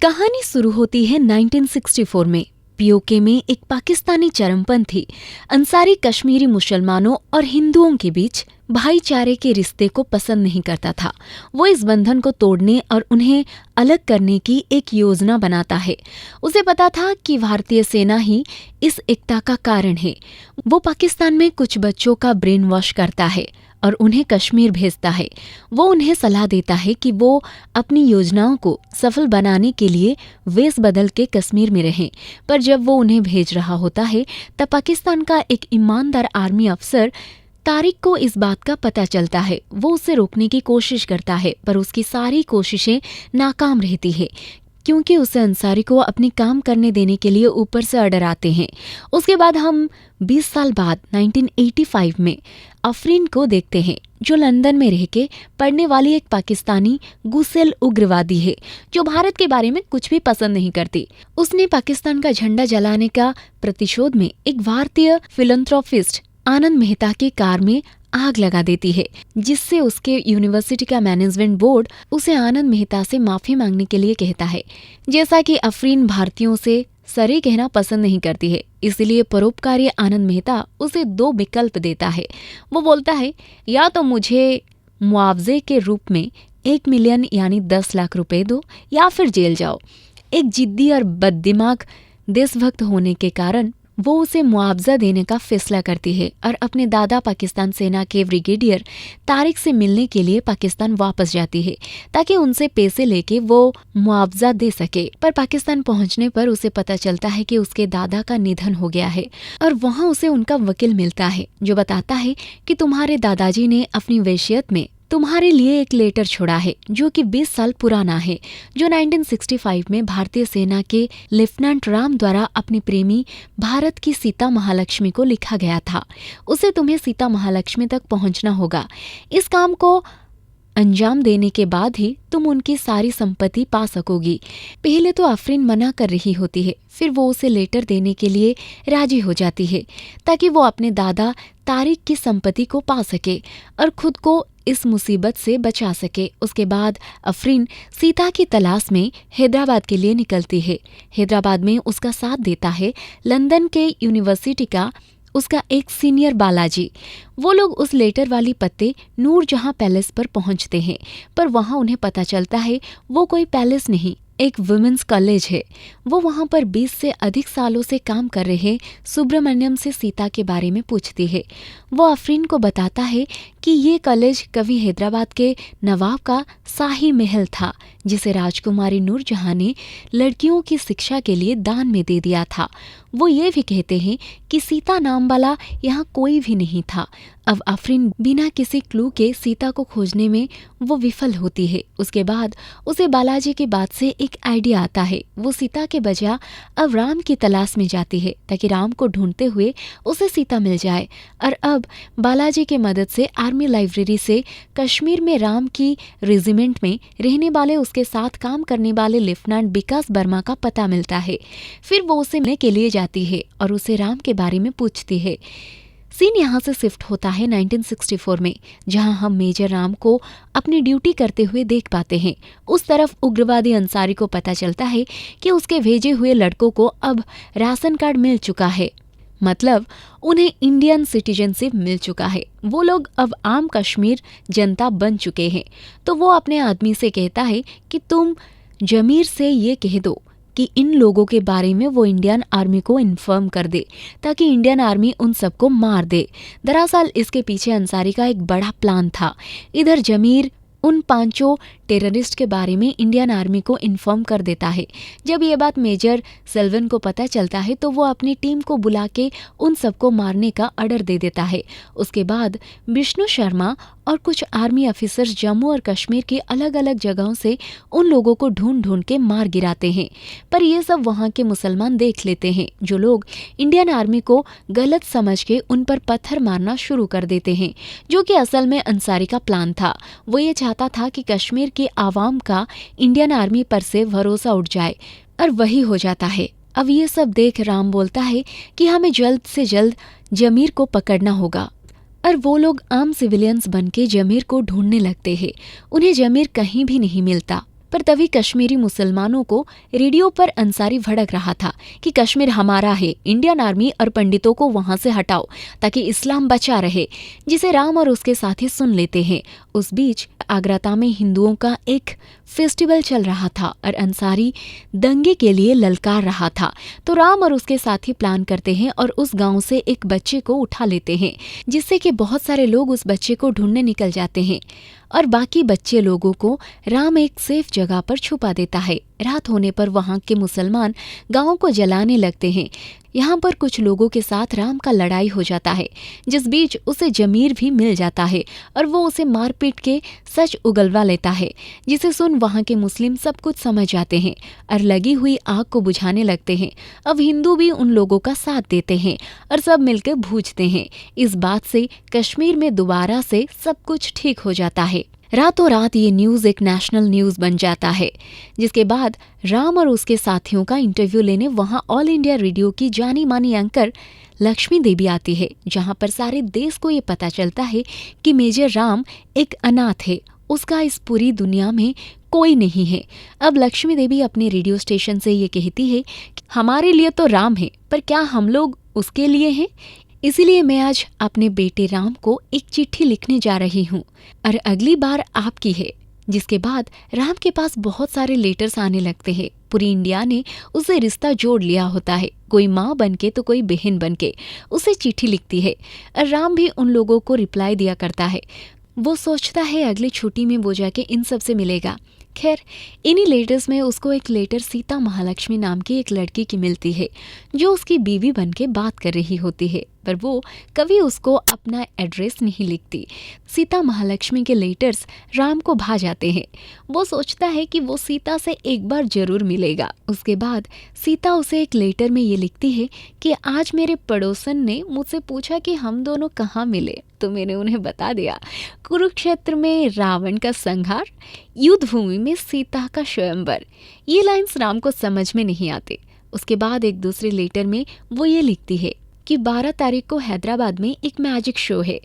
कहानी शुरू होती है 1964 में। पीओके में एक पाकिस्तानी चरमपंथी अंसारी कश्मीरी मुसलमानों और हिंदुओं के बीच भाईचारे के रिश्ते को पसंद नहीं करता था। वो इस बंधन को तोड़ने और उन्हें अलग करने की एक योजना बनाता है। उसे पता था कि भारतीय सेना ही इस एकता का कारण है। वो पाकिस्तान में कुछ बच्चों का ब्रेन वॉश करता है और उन्हें कश्मीर भेजता है। वो उन्हें सलाह देता है कि वो अपनी योजनाओं को सफल बनाने के लिए वेश बदल के कश्मीर में रहें। पर जब वो उन्हें भेज रहा होता है तब पाकिस्तान का एक ईमानदार आर्मी अफसर तारिक को इस बात का पता चलता है। वो उसे रोकने की कोशिश करता है पर उसकी सारी कोशिशें नाकाम रहती है क्योंकि उसे अंसारी को अपनी काम करने देने के लिए ऊपर से ऑर्डर आते हैं। उसके बाद हम 20 साल बाद 1985 में अफरीन को देखते हैं, जो लंदन में रह के पढ़ने वाली एक पाकिस्तानी गुसेल उग्रवादी है जो भारत के बारे में कुछ भी पसंद नहीं करती। उसने पाकिस्तान का झंडा जलाने का प्रतिशोध में एक भारतीय फिलैंथ्रोपिस्ट आनंद मेहता की कार में आग लगा देती है, जिससे उसके यूनिवर्सिटी का मैनेजमेंट बोर्ड उसे आनंद मेहता से माफी मांगने के लिए कहता है। जैसा कि अफरीन भारतीयों से सरे कहना पसंद नहीं करती है, इसलिए परोपकारी आनंद मेहता उसे 2 विकल्प देता है। वो बोलता है, या तो मुझे मुआवजे के रूप में 1 मिलियन यानी 10 लाख रुपए दो या फिर जेल जाओ। एक जिद्दी और बददिमाग देशभक्त होने के कारण वो उसे मुआवजा देने का फैसला करती है और अपने दादा पाकिस्तान सेना के ब्रिगेडियर तारिक से मिलने के लिए पाकिस्तान वापस जाती है ताकि उनसे पैसे लेके वो मुआवजा दे सके। पर पाकिस्तान पहुंचने पर उसे पता चलता है कि उसके दादा का निधन हो गया है और वहां उसे उनका वकील मिलता है जो बताता है कि तुम्हारे दादाजी ने अपनी वसीयत में तुम्हारे लिए एक लेटर छोड़ा है जो कि 20 साल पुराना है, जो 1965 में भारतीय सेना के लेफ्टिनेंट राम द्वारा अपनी प्रेमी भारत की सीता महालक्ष्मी को लिखा गया था। उसे तुम्हें सीता महालक्ष्मी तक पहुंचना होगा। इस काम को अंजाम देने के बाद ही तुम उनकी सारी संपत्ति पा सकोगी। पहले तो अफरीन मना कर रही होती है, फिर वो उसे लेटर देने के लिए राजी हो जाती है ताकि वो अपने दादा तारिक की संपत्ति को पा सके और खुद को इस मुसीबत से बचा सके। उसके बाद अफरीन सीता की तलाश में हैदराबाद के लिए निकलती है। हैदराबाद में उसका साथ देता है लंदन के यूनिवर्सिटी का उसका एक सीनियर बालाजी। वो लोग उस लेटर वाली पत्ते नूरजहां पैलेस पर पहुंचते हैं, पर वहां उन्हें पता चलता है वो कोई पैलेस नहीं, एक वुमेन्स कॉलेज है। वो वहां पर 20 से अधिक सालों से काम कर रहे सुब्रमण्यम से सीता के बारे में पूछती है। वो अफरीन को बताता है कि ये कॉलेज कभी हैदराबाद के नवाब का शाही महल था जिसे राजकुमारी नूरजहां ने लड़कियों की शिक्षा के लिए दान में दे दिया था। वो ये भी कहते हैं कि सीता नाम वाला यहाँ कोई भी नहीं था। अब अफरीन बिना किसी क्लू के सीता को खोजने में वो विफल होती है। उसके बाद उसे बालाजी की बात से एक आइडिया आता है। वो सीता के बजाय अब राम की तलाश में जाती है ताकि राम को ढूंढते हुए उसे सीता मिल जाए। और अब बालाजी की मदद से आर्मी लाइब्रेरी से कश्मीर में राम की रेजिमेंट में रहने वाले उसके साथ काम करने वाले लेफ्टिनेंट विकास वर्मा का पता मिलता है। फिर वो उसे मिलने के लिए जाती है और उसे राम के बारे में पूछती है। सीन यहाँ से शिफ्ट होता है 1964 में, जहाँ हम मेजर राम को अपनी ड्यूटी करते हुए देख पाते हैं। उस तरफ उग्रवादी अंसारी को पता चलता है कि उसके भेजे हुए लड़कों को अब राशन कार्ड मिल चुका है, मतलब उन्हें इंडियन सिटीजनशिप मिल चुका है। वो लोग अब आम कश्मीर जनता बन चुके हैं। तो वो अपने आदमी से कहता है कि तुम जमीर से ये कह दो कि इन लोगों के बारे में वो इंडियन आर्मी को इन्फॉर्म कर दे ताकि इंडियन आर्मी उन सबको मार दे। दरअसल इसके पीछे अंसारी का एक बड़ा प्लान था। इधर जमीर उन 5 टेररिस्ट के बारे में इंडियन आर्मी को इन्फॉर्म कर देता है। जब ये बात मेजर सेल्वन को पता चलता है तो वो अपनी टीम को बुला के उन सबको मारने का ऑर्डर दे देता है। उसके बाद विष्णु शर्मा और कुछ आर्मी ऑफिसर्स जम्मू और कश्मीर की अलग अलग जगहों से उन लोगों को ढूंढ ढूंढ के मार गिराते हैं। पर ये सब वहाँ के मुसलमान देख लेते हैं, जो लोग इंडियन आर्मी को गलत समझ के उन पर पत्थर मारना शुरू कर देते हैं, जो कि असल में अंसारी का प्लान था। वो ये चाहता था कि कश्मीर की आवाम का इंडियन आर्मी पर से भरोसा उठ जाए, और वही हो जाता है। अब ये सब देख राम बोलता है कि हमें जल्द से जल्द जमीर को पकड़ना होगा। और वो लोग आम सिविलियंस बनके जमीर को ढूंढने लगते हैं। उन्हें जमीर कहीं भी नहीं मिलता। पर तभी कश्मीरी मुसलमानों को रेडियो पर अंसारी भड़क रहा था कि कश्मीर हमारा है, इंडियन आर्मी और पंडितों को वहां से हटाओ ताकि इस्लाम बचा रहे, जिसे राम और उसके साथी सुन लेते हैं। उस बीच आगराता में हिंदुओं का एक फेस्टिवल चल रहा था और अंसारी दंगे के लिए ललकार रहा था। तो राम और उसके साथी प्लान करते हैं और उस गांव से एक बच्चे को उठा लेते हैं, जिससे कि बहुत सारे लोग उस बच्चे को ढूंढने निकल जाते हैं और बाकी बच्चे लोगों को राम एक सेफ जगह पर छुपा देता है। रात होने पर वहां के मुसलमान गांव को जलाने लगते हैं। यहाँ पर कुछ लोगों के साथ राम का लड़ाई हो जाता है, जिस बीच उसे जमीर भी मिल जाता है और वो उसे मार पीट के सच उगलवा लेता है, जिसे सुन वहाँ के मुस्लिम सब कुछ समझ जाते हैं और लगी हुई आग को बुझाने लगते हैं। अब हिंदू भी उन लोगों का साथ देते हैं और सब मिलकर बूझते हैं। इस बात से कश्मीर में दोबारा से सब कुछ ठीक हो जाता है। रातों रात ये न्यूज़ एक नेशनल न्यूज़ बन जाता है, जिसके बाद राम और उसके साथियों का इंटरव्यू लेने वहाँ ऑल इंडिया रेडियो की जानी मानी एंकर लक्ष्मी देवी आती है, जहाँ पर सारे देश को ये पता चलता है कि मेजर राम एक अनाथ है, उसका इस पूरी दुनिया में कोई नहीं है। अब लक्ष्मी देवी अपने रेडियो स्टेशन से ये कहती है कि हमारे लिए तो राम है, पर क्या हम लोग उसके लिए हैं? इसीलिए मैं आज अपने बेटे राम को एक चिट्ठी लिखने जा रही हूँ और अगली बार आपकी है। जिसके बाद राम के पास बहुत सारे लेटर्स आने लगते हैं। पूरी इंडिया ने उसे रिश्ता जोड़ लिया होता है, कोई माँ बनके तो कोई बहन बनके उसे चिट्ठी लिखती है और राम भी उन लोगों को रिप्लाई दिया करता है। वो सोचता है अगली छुट्टी में वो जाके इन सब से मिलेगा। खैर, इन्हीं लेटर्स में उसको एक लेटर सीता महालक्ष्मी नाम की एक लड़की की मिलती है, जो उसकी बीवी बनके बात कर रही होती है, पर वो कभी उसको अपना एड्रेस नहीं लिखती। सीता महालक्ष्मी के लेटर्स राम को भा जाते हैं। वो सोचता है कि वो सीता से एक बार जरूर मिलेगा। उसके बाद सीता उसे एक लेटर में ये लिखती है कि आज मेरे पड़ोसन ने मुझसे पूछा कि हम दोनों कहाँ मिले, तो मैंने उन्हें बता दिया, कुरुक्षेत्र में रावण का संहार, युद्ध भूमि में सीता का स्वयंवर। ये लाइन्स राम को समझ में नहीं आते। उसके बाद एक दूसरे लेटर में वो ये लिखती है कि 12 तारीख को हैदराबाद में एक मैजिक शो है,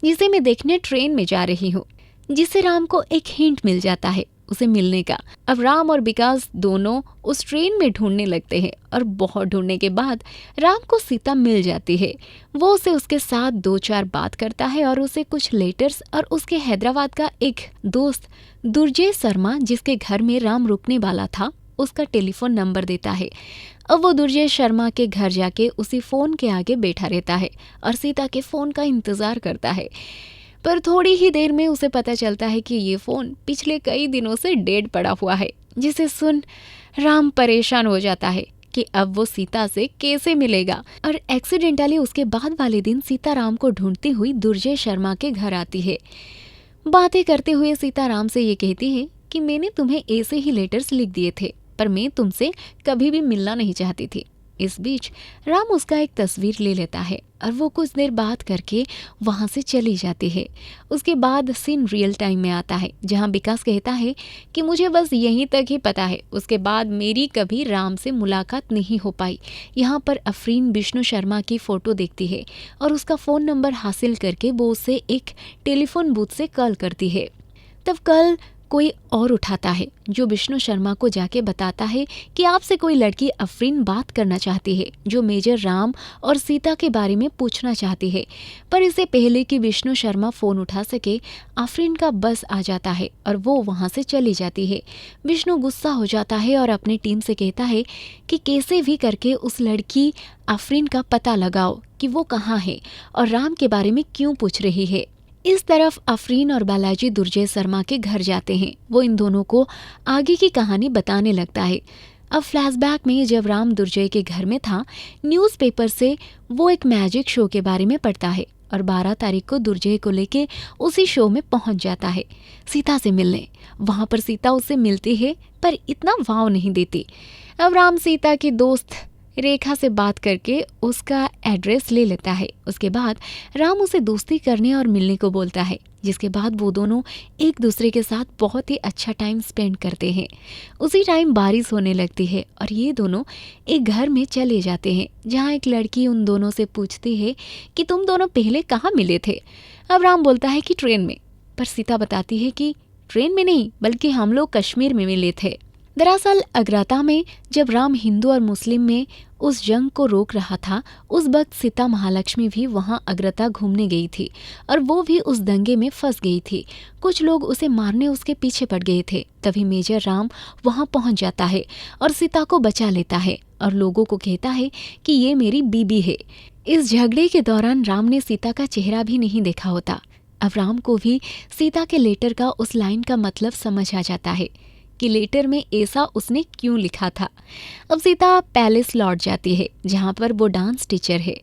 जिसे मैं देखने ट्रेन में जा रही हूँ, जिससे राम को एक हिंट मिल जाता है उसे मिलने का। अब राम और विकास दोनों उस ट्रेन में ढूंढने लगते हैं और बहुत ढूंढने के बाद राम को सीता मिल जाती है। वो उसे उसके साथ 2-4 बात करता है और उसे कुछ लेटर्स और उसके हैदराबाद का एक दोस्त दुर्जय शर्मा, जिसके घर में राम रुकने वाला था, उसका टेलीफोन नंबर देता है। अब वो दुर्जय शर्मा के घर जाके उसी फ़ोन के आगे बैठा रहता है और सीता के फ़ोन का इंतज़ार करता है। पर थोड़ी ही देर में उसे पता चलता है कि ये फ़ोन पिछले कई दिनों से डेड पड़ा हुआ है, जिसे सुन राम परेशान हो जाता है कि अब वो सीता से कैसे मिलेगा। और एक्सीडेंटली उसके बाद वाले दिन सीता राम को ढूंढती हुई दुर्जय शर्मा के घर आती है। बातें करते हुए सीता राम से ये कहती है कि मैंने तुम्हें ऐसे ही लेटर्स लिख दिए थे, पर मैं तुमसे कभी भी मिलना नहीं चाहती थी। इस बीच राम उसका एक तस्वीर ले लेता है और वो कुछ देर बात करके वहाँ से चली जाती है। उसके बाद सीन रियल टाइम में आता है, जहाँ विकास कहता है कि मुझे बस यहीं तक ही पता है, उसके बाद मेरी कभी राम से मुलाकात नहीं हो पाई। यहाँ पर अफरीन विष्णु शर्मा की फ़ोटो देखती है और उसका फ़ोन नंबर हासिल करके वो उसे एक टेलीफोन बूथ से कॉल करती है। तब कल कोई और उठाता है, जो विष्णु शर्मा को जाके बताता है कि आपसे कोई लड़की अफरीन बात करना चाहती है, जो मेजर राम और सीता के बारे में पूछना चाहती है। पर इससे पहले कि विष्णु शर्मा फ़ोन उठा सके, अफरीन का बस आ जाता है और वो वहाँ से चली जाती है। विष्णु गुस्सा हो जाता है और अपनी टीम से कहता है कि कैसे भी करके उस लड़की अफरीन का पता लगाओ कि वो कहाँ है और राम के बारे में क्यों पूछ रही है। इस तरफ अफरीन और बालाजी दुर्जय शर्मा के घर जाते हैं। वो इन दोनों को आगे की कहानी बताने लगता है। अब फ्लैशबैक में जब राम दुर्जय के घर में था, न्यूज़पेपर से वो एक मैजिक शो के बारे में पढ़ता है और 12 तारीख को दुर्जय को लेके उसी शो में पहुंच जाता है सीता से मिलने। वहां पर सीता उससे मिलती है, पर इतना वाव नहीं देती। अब राम सीता की दोस्त रेखा से बात करके उसका एड्रेस ले लेता है। उसके बाद राम उसे दोस्ती करने और मिलने को बोलता है, जिसके बाद वो दोनों एक दूसरे के साथ बहुत ही अच्छा टाइम स्पेंड करते हैं। उसी टाइम बारिश होने लगती है और ये दोनों एक घर में चले जाते हैं, जहाँ एक लड़की उन दोनों से पूछती है कि तुम दोनों पहले कहाँ मिले थे। अब राम बोलता है कि ट्रेन में, पर सीता बताती है कि ट्रेन में नहीं बल्कि हम लोग कश्मीर में मिले थे। दरअसल अग्रता में जब राम हिंदू और मुस्लिम में उस जंग को रोक रहा था, उस वक्त सीता महालक्ष्मी भी वहां अग्रता घूमने गई थी और वो भी उस दंगे में फंस गई थी। कुछ लोग उसे मारने उसके पीछे पड़ गए थे। तभी मेजर राम वहां पहुंच जाता है और सीता को बचा लेता है और लोगों को कहता है कि ये मेरी बीबी है। इस झगड़े के दौरान राम ने सीता का चेहरा भी नहीं देखा होता। अब राम को भी सीता के लेटर का उस लाइन का मतलब समझ आ जाता है कि लेटर में ऐसा उसने क्यों लिखा था। अब सीता पैलेस लौट जाती है जहाँ पर वो डांस टीचर है।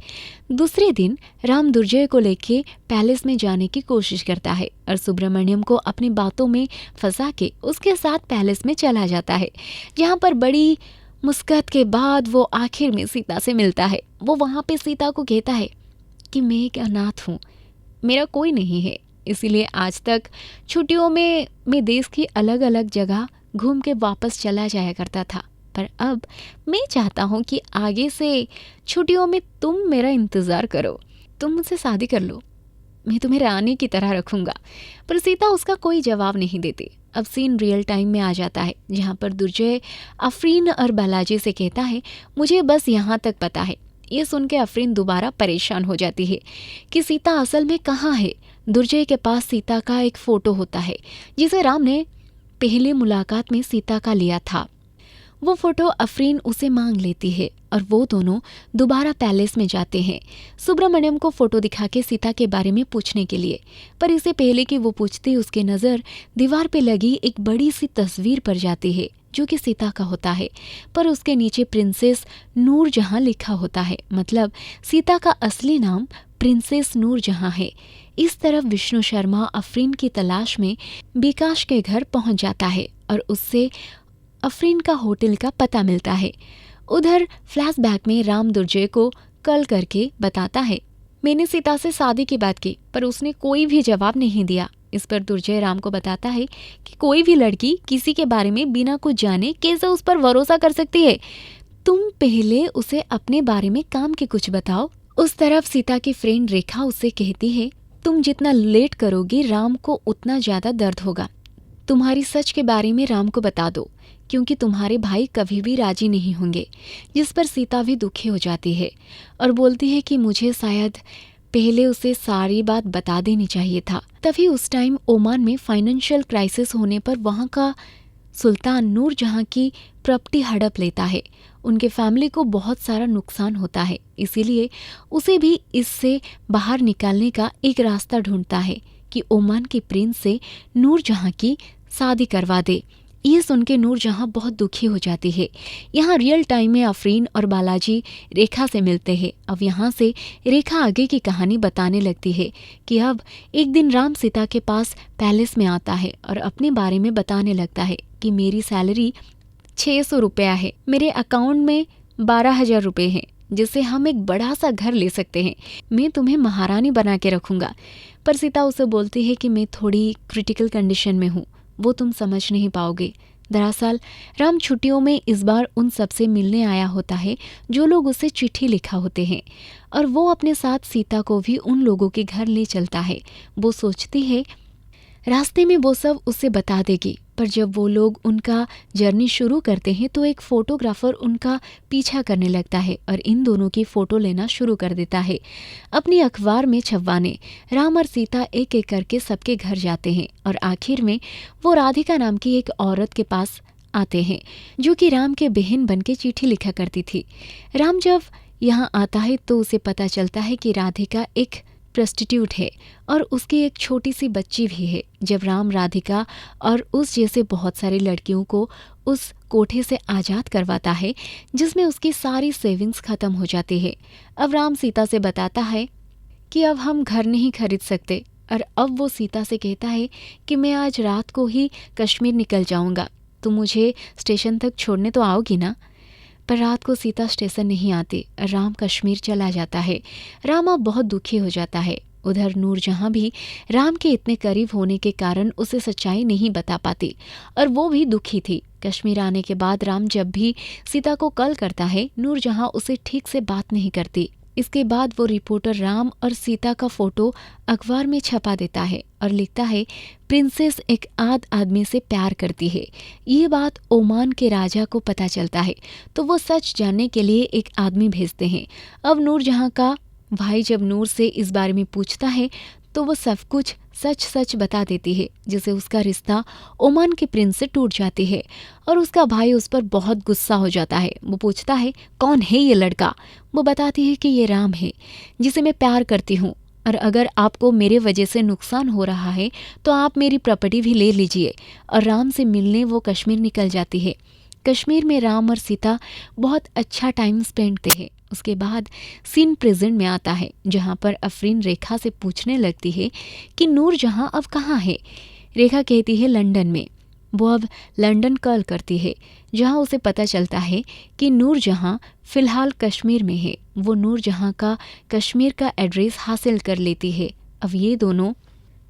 दूसरे दिन राम दुर्जय को लेके पैलेस में जाने की कोशिश करता है और सुब्रमण्यम को अपनी बातों में फंसा के उसके साथ पैलेस में चला जाता है, जहाँ पर बड़ी मुस्कुराहट के बाद वो आखिर में सीता से मिलता है। वो वहाँ पे सीता को कहता है कि मैं एक अनाथ हूँ, मेरा कोई नहीं है, इसीलिए आज तक छुट्टियों में मैं देश की अलग अलग जगह घूम के वापस चला जाया करता था, पर अब मैं चाहता हूँ कि आगे से छुट्टियों में तुम मेरा इंतज़ार करो, तुम मुझसे शादी कर लो, मैं तुम्हें रानी की तरह रखूँगा। पर सीता उसका कोई जवाब नहीं देती। अब सीन रियल टाइम में आ जाता है जहाँ पर दुर्जय अफरीन और बालाजी से कहता है मुझे बस यहाँ तक पता है। ये सुन के अफरीन दोबारा परेशान हो जाती है कि सीता असल में कहाँ है। दुर्जय के पास सीता का एक फ़ोटो होता है जिसे राम ने पहले मुलाकात में सीता का लिया था। वो फ़ोटो अफरीन उसे मांग लेती है और वो दोनों दोबारा पैलेस में जाते हैं सुब्रमण्यम को फ़ोटो दिखा के सीता के बारे में पूछने के लिए। पर इससे पहले कि वो पूछती उसकी नज़र दीवार पे लगी एक बड़ी सी तस्वीर पर जाती है जो कि सीता का होता है, पर उसके नीचे प्रिंसेस नूरजहां लिखा होता है। मतलब सीता का असली नाम प्रिंसेस नूरजहां है। इस तरफ विष्णु शर्मा अफरीन की तलाश में विकास के घर पहुंच जाता है और उससे अफरीन का होटल का पता मिलता है। उधर फ्लैशबैक में राम दुर्जय को कॉल करके बताता है मैंने सीता से शादी की बात की पर उसने कोई भी जवाब नहीं दिया। इस पर दुर्जय राम को बताता है कि कोई भी लड़की किसी के बारे में बिना कुछ जाने कैसे उस पर भरोसा कर सकती है, तुम पहले उसे अपने बारे में काम के कुछ बताओ। उस तरफ सीता की फ्रेंड रेखा उससे कहती है तुम जितना लेट करोगी राम को उतना ज्यादा दर्द होगा, तुम्हारी सच के बारे में राम को बता दो क्योंकि तुम्हारे भाई कभी भी राजी नहीं होंगे। जिस पर सीता भी दुखी हो जाती है और बोलती है कि मुझे शायद पहले उसे सारी बात बता देनी चाहिए था। तभी उस टाइम ओमान में फाइनेंशियल क्राइसिस होने पर वहाँ का सुल्तान नूरजहां की प्रॉपर्टी हड़प लेता है। उनके फैमिली को बहुत सारा नुकसान होता है, इसीलिए उसे भी इससे बाहर निकालने का एक रास्ता ढूंढता है कि ओमान के प्रिंस से नूरजहां की शादी करवा दे। ये सुन के नूरजहां बहुत दुखी हो जाती है। यहाँ रियल टाइम में अफरीन और बालाजी रेखा से मिलते हैं। अब यहाँ से रेखा आगे की कहानी बताने लगती है कि अब एक दिन राम सीता के पास पैलेस में आता है और अपने बारे में बताने लगता है कि मेरी सैलरी 600 रुपया है, मेरे अकाउंट में 12,000 रुपये हैं जिससे हम एक बड़ा सा घर ले सकते हैं, मैं तुम्हें महारानी बना के रखूँगा। पर सीता उसे बोलती है कि मैं थोड़ी क्रिटिकल कंडीशन में हूँ, वो तुम समझ नहीं पाओगे। दरअसल राम छुट्टियों में इस बार उन सबसे मिलने आया होता है जो लोग उसे चिट्ठी लिखा होते हैं और वो अपने साथ सीता को भी उन लोगों के घर ले चलता है। वो सोचती है रास्ते में वो सब उसे बता देगी, पर जब वो लोग उनका जर्नी शुरू करते हैं तो एक फोटोग्राफर उनका पीछा करने लगता है और इन दोनों की फ़ोटो लेना शुरू कर देता है अपनी अखबार में छपवाने। राम और सीता एक एक करके सबके घर जाते हैं और आखिर में वो राधिका नाम की एक औरत के पास आते हैं जो कि राम के बहन बन के चिट्ठी लिखा करती थी। राम जब यहाँ आता है तो उसे पता चलता है कि राधिका एक प्रोस्टिट्यूट है और उसकी एक छोटी सी बच्ची भी है। जब राम राधिका और उस जैसे बहुत सारी लड़कियों को उस कोठे से आज़ाद करवाता है जिसमें उसकी सारी सेविंग्स ख़त्म हो जाती है। अब राम सीता से बताता है कि अब हम घर नहीं खरीद सकते और अब वो सीता से कहता है कि मैं आज रात को ही कश्मीर निकल जाऊंगा, तुम मुझे स्टेशन तक छोड़ने तो आओगी ना। पर रात को सीता स्टेशन नहीं आती, राम कश्मीर चला जाता है। राम अब बहुत दुखी हो जाता है। उधर नूरजहां भी राम के इतने करीब होने के कारण उसे सच्चाई नहीं बता पाती और वो भी दुखी थी। कश्मीर आने के बाद राम जब भी सीता को कॉल करता है नूरजहां उसे ठीक से बात नहीं करती इसके बाद वो रिपोर्टर राम और सीता का फोटो अखबार में छपा देता है और लिखता है, प्रिंसेस एक आदमी से प्यार करती है। ये बात ओमान के राजा को पता चलता है तो वो सच जानने के लिए एक आदमी भेजते हैं। अब नूरजहां का भाई जब नूर से इस बारे में पूछता है तो वो सब कुछ सच बता देती है, जिससे उसका रिश्ता ओमान के प्रिंस से टूट जाती है और उसका भाई उस पर बहुत गुस्सा हो जाता है। वो पूछता है, कौन है ये लड़का? वो बताती है कि ये राम है जिसे मैं प्यार करती हूँ, और अगर आपको मेरे वजह से नुकसान हो रहा है तो आप मेरी प्रॉपर्टी भी ले लीजिए। और राम से मिलने वो कश्मीर निकल जाती है। कश्मीर में राम और सीता बहुत अच्छा टाइम स्पेंडते हैं। उसके बाद सीन प्रेजेंट में आता है, जहाँ पर अफरीन रेखा से पूछने लगती है कि नूरजहां अब कहाँ है। रेखा कहती है लंदन में। वो अब लंदन कॉल करती है, जहाँ उसे पता चलता है कि नूरजहां फिलहाल कश्मीर में है। वो नूरजहां का कश्मीर का एड्रेस हासिल कर लेती है। अब ये दोनों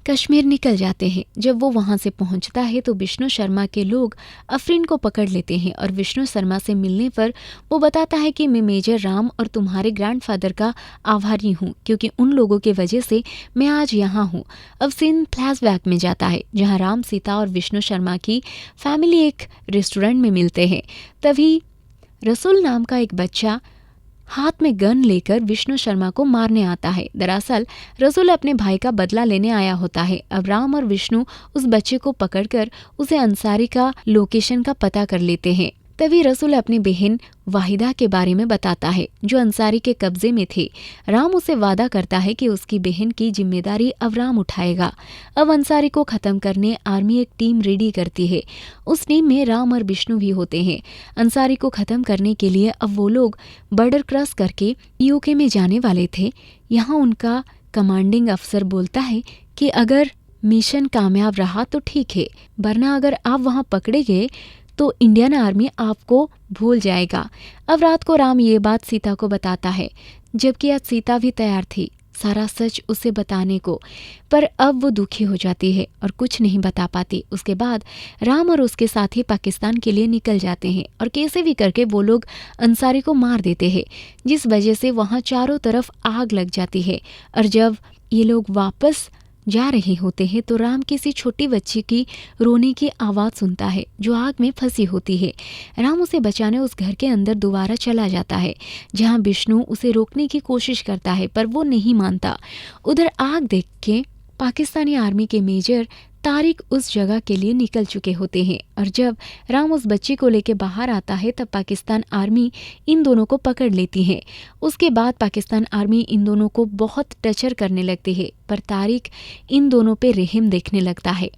कश्मीर निकल जाते हैं। जब वो वहाँ से पहुँचता है तो विष्णु शर्मा के लोग अफरीन को पकड़ लेते हैं और विष्णु शर्मा से मिलने पर वो बताता है कि मैं मेजर राम और तुम्हारे ग्रैंडफादर का आभारी हूँ, क्योंकि उन लोगों की वजह से मैं आज यहाँ हूँ। अब सीन फ्लैशबैक में जाता है, जहाँ राम, सीता और विष्णु शर्मा की फैमिली एक रेस्टोरेंट में मिलते हैं। तभी रसूल नाम का एक बच्चा हाथ में गन लेकर विष्णु शर्मा को मारने आता है। दरअसल रसूल अपने भाई का बदला लेने आया होता है। अब राम और विष्णु उस बच्चे को पकड़कर उसे अंसारी का लोकेशन का पता कर लेते हैं। तभी रसूल अपनी बहन वाहिदा के बारे में बताता है, जो अंसारी के कब्जे में थे। राम उसे वादा करता है कि उसकी बहन की जिम्मेदारी अब राम उठाएगा। अब अंसारी को खत्म करने आर्मी एक टीम रेडी करती है। उस टीम में राम और विष्णु भी होते हैं। अंसारी को खत्म करने के लिए अब वो लोग बॉर्डर क्रॉस करके यूके में जाने वाले थे। यहाँ उनका कमांडिंग अफसर बोलता है कि अगर मिशन कामयाब रहा तो ठीक है, वरना अगर आप वहाँ पकड़े गए तो इंडियन आर्मी आपको भूल जाएगा। अब रात को राम ये बात सीता को बताता है, जबकि आज सीता भी तैयार थी सारा सच उसे बताने को, पर अब वो दुखी हो जाती है और कुछ नहीं बता पाती। उसके बाद राम और उसके साथी पाकिस्तान के लिए निकल जाते हैं और कैसे भी करके वो लोग अंसारी को मार देते हैं, जिस वजह से वहाँ चारों तरफ आग लग जाती है। और जब ये लोग वापस जा रहे होते हैं तो राम किसी छोटी बच्ची की रोने की आवाज़ सुनता है, जो आग में फंसी होती है। राम उसे बचाने उस घर के अंदर दोबारा चला जाता है, जहां विष्णु उसे रोकने की कोशिश करता है, पर वो नहीं मानता। उधर आग देख के पाकिस्तानी आर्मी के मेजर तारिक उस जगह के लिए निकल चुके होते हैं, और जब राम उस बच्ची को लेकर बाहर आता है तब पाकिस्तान आर्मी इन दोनों को पकड़ लेती है। उसके बाद पाकिस्तान आर्मी इन दोनों को बहुत टर्चर करने लगती है, पर तारिक इन दोनों पे रहम देखने लगता है,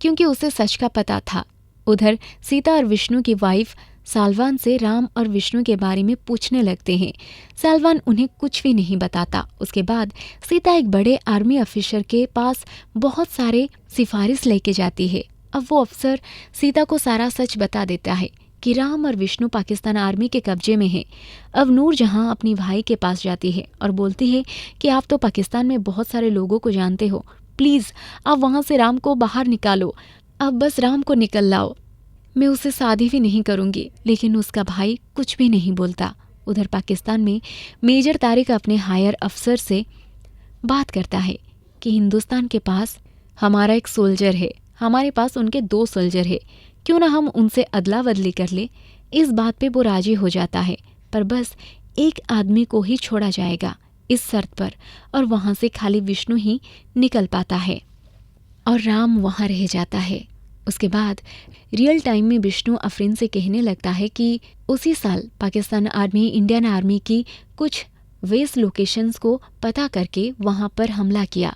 क्योंकि उसे सच का पता था। उधर सीता और विष्णु की वाइफ सालवान से राम और विष्णु के बारे में पूछने लगते हैं। सालवान उन्हें कुछ भी नहीं बताता। उसके बाद सीता एक बड़े आर्मी अफिसर के पास बहुत सारे सिफारिश लेके जाती है। अब वो अफसर सीता को सारा सच बता देता है कि राम और विष्णु पाकिस्तान आर्मी के कब्जे में हैं। अब नूरजहां अपनी भाई के पास जाती है और बोलती है कि आप तो पाकिस्तान में बहुत सारे लोगों को जानते हो, प्लीज़ आप वहाँ से राम को बाहर निकालो, अब बस राम को निकल लाओ, मैं उससे शादी भी नहीं करूँगी। लेकिन उसका भाई कुछ भी नहीं बोलता। उधर पाकिस्तान में मेजर तारिक अपने हायर अफसर से बात करता है कि हिंदुस्तान के पास हमारा एक सोल्जर है, हमारे पास उनके 2 सोल्जर है, क्यों ना हम उनसे अदला बदली कर ले। इस बात पे वो राजी हो जाता है, पर बस एक आदमी को ही छोड़ा जाएगा इस शर्त पर, और वहाँ से खाली विष्णु ही निकल पाता है और राम वहाँ रह जाता है। उसके बाद रियल टाइम में विष्णु अफरीन से कहने लगता है कि उसी साल पाकिस्तान आर्मी इंडियन आर्मी की कुछ वेस्ट लोकेशंस को पता करके वहां पर हमला किया।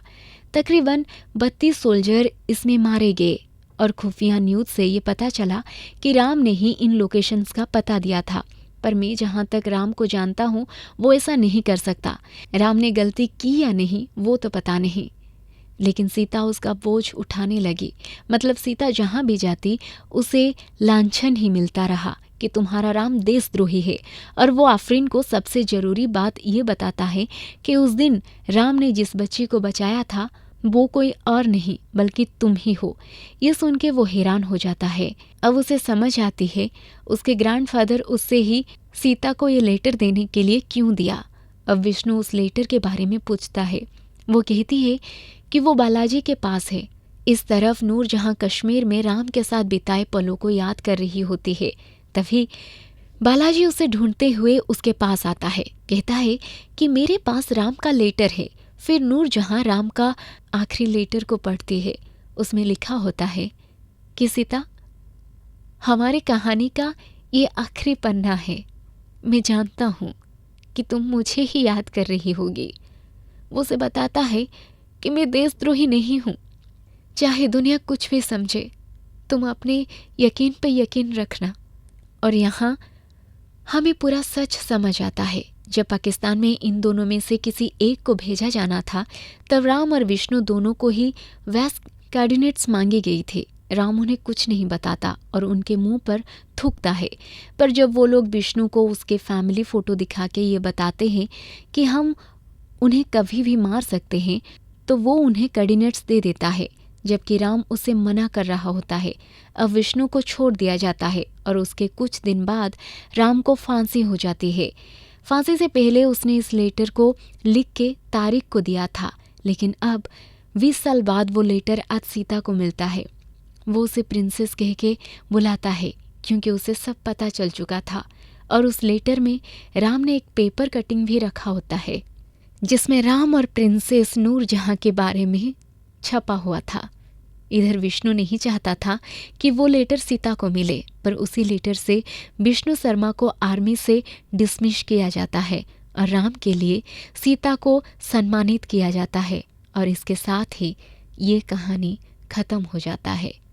तकरीबन 32 सोल्जर इसमें मारे गए, और खुफिया न्यूज़ से ये पता चला कि राम ने ही इन लोकेशंस का पता दिया था। पर मैं जहाँ तक राम को जानता हूँ वो ऐसा नहीं कर सकता। राम ने गलती की या नहीं वो तो पता नहीं, लेकिन सीता उसका बोझ उठाने लगी। मतलब सीता जहाँ भी जाती उसे लांछन ही मिलता रहा कि तुम्हारा राम देशद्रोही है। और वो आफरीन को सबसे ज़रूरी बात ये बताता है कि उस दिन राम ने जिस बच्ची को बचाया था वो कोई और नहीं बल्कि तुम ही हो। ये सुन के वो हैरान हो जाता है। अब उसे समझ आती है उसके ग्रैंडफादर उससे ही सीता को ये लेटर देने के लिए क्यों दिया। अब विष्णु उस लेटर के बारे में पूछता है। वो कहती है कि वो बालाजी के पास है। इस तरफ नूरजहां कश्मीर में राम के साथ बिताए पलों को याद कर रही होती है। तभी बालाजी उसे ढूंढते हुए उसके पास आता है। कहता है कि मेरे पास राम का लेटर है। फिर नूरजहां राम का आखिरी लेटर को पढ़ती है। उसमें लिखा होता है कि सीता, हमारी कहानी का ये आखिरी पन्ना है। मैं जानता हूँ कि तुम मुझे ही याद कर रही होगी। वो उसे बताता है कि मैं देशद्रोही नहीं हूँ। चाहे दुनिया कुछ भी समझे, तुम अपने यकीन पे यकीन रखना। और यहाँ हमें पूरा सच समझ आता है। जब पाकिस्तान में इन दोनों में से किसी एक को भेजा जाना था, तब राम और विष्णु दोनों को ही वेस्ट कोऑर्डिनेट्स मांगी गई थी। राम उन्हें कुछ नहीं बताता और उनके मुंह पर थूकता है। पर जब वो लोग विष्णु को उसके फैमिली फ़ोटो दिखा के ये बताते हैं कि हम उन्हें कभी भी मार सकते हैं, तो वो उन्हें कोऑर्डिनेट्स दे देता है, जबकि राम उसे मना कर रहा होता है। अब विष्णु को छोड़ दिया जाता है और उसके कुछ दिन बाद राम को फांसी हो जाती है। फांसी से पहले उसने इस लेटर को लिख के तारिक को दिया था, लेकिन अब 20 साल बाद वो लेटर आज सीता को मिलता है। वो उसे प्रिंसेस कह के बुलाता है क्योंकि उसे सब पता चल चुका था। और उस लेटर में राम ने एक पेपर कटिंग भी रखा होता है जिसमें राम और प्रिंसेस नूरजहां के बारे में छपा हुआ था। इधर विष्णु नहीं चाहता था कि वो लेटर सीता को मिले, पर उसी लेटर से विष्णु शर्मा को आर्मी से डिसमिस किया जाता है और राम के लिए सीता को सम्मानित किया जाता है। और इसके साथ ही ये कहानी खत्म हो जाता है।